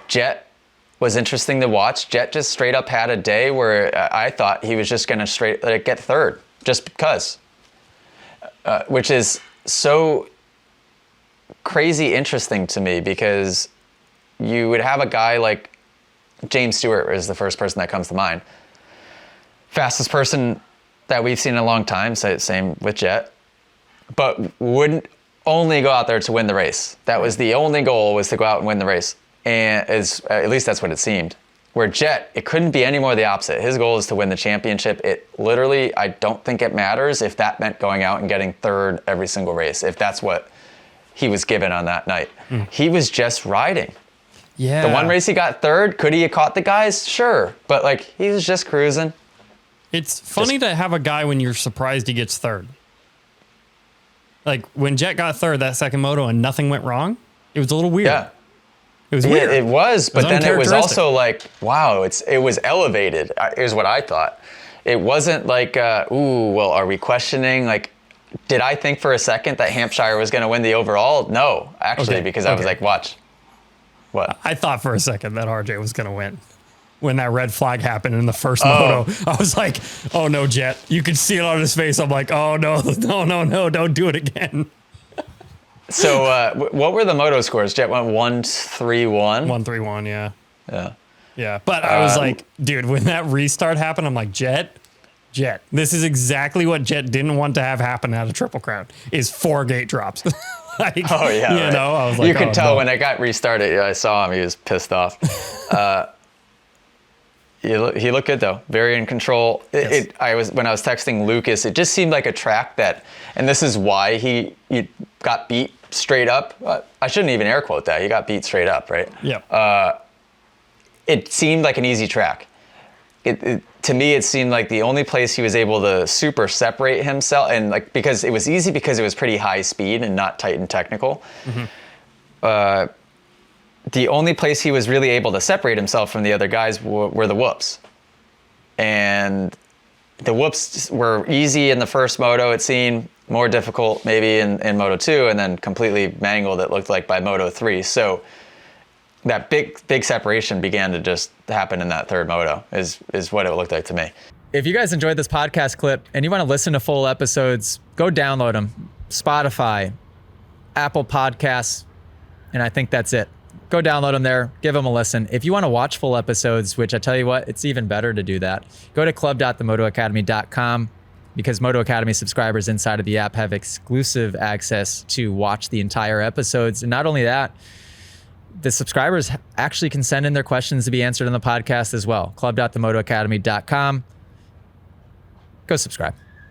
Jett was interesting to watch. Jett just straight up had a day where I thought he was just going to get third just because, which is so crazy interesting to me because you would have a guy like James Stewart is the first person that comes to mind. Fastest person that we've seen in a long time, same with Jett, but wouldn't only go out there to win the race. That was the only goal, was to go out and win the race. And at least that's what it seemed. Where Jett, it couldn't be any more the opposite. His goal is to win the championship. It literally, I don't think it matters if that meant going out and getting third every single race, if that's what he was given on that night. He was just riding. Yeah. The one race he got third, could he have caught the guys? Sure. But like, he was just cruising. It's funny to have a guy when you're surprised he gets third. Like when Jett got third that second moto and nothing went wrong, it was a little weird. Yeah. It was weird. It was, but then it was uncharacteristic. also like, wow, it was elevated, is what I thought. It wasn't like, ooh, well, are we questioning? Like, did I think for a second that Hampshire was going to win the overall? No, actually, because I was like, watch. What? I thought for a second that RJ was going to win. When that red flag happened in the first moto, I was like, oh no, Jett. You could see it on his face. I'm like, oh no, don't do it again. So what were the moto scores? Jett went 1-3-1. 1-3-1, yeah. Yeah. Yeah, but I was like, dude, when that restart happened, I'm like, Jett, this is exactly what Jett didn't want to have happen at a Triple Crown, is 4 gate drops. Like, oh, yeah. You right. know, I was like, you could tell no. when it got restarted, I saw him, he was pissed off. He looked good though, very in control. Yes. When I was texting Lucas, it just seemed like a track that, and this is why he got beat straight up. I shouldn't even air quote that. He got beat straight up, right? Yeah. It seemed like an easy track. To me, it seemed like the only place he was able to super separate himself, and like because it was easy because it was pretty high speed and not tight and technical. Mm-hmm. The only place he was really able to separate himself from the other guys were the whoops. And the whoops were easy in the first moto, it seemed, more difficult maybe in Moto 2, and then completely mangled, it looked like, by Moto 3. So that big separation began to just happen in that third moto, is what it looked like to me. If you guys enjoyed this podcast clip and you want to listen to full episodes, go download them. Spotify, Apple Podcasts, and I think that's it. Go download them there, give them a listen. If you want to watch full episodes, which I tell you what, it's even better to do that, go to club.themotoacademy.com, because Moto Academy subscribers inside of the app have exclusive access to watch the entire episodes. And not only that, the subscribers actually can send in their questions to be answered on the podcast as well. Club.themotoacademy.com. Go subscribe.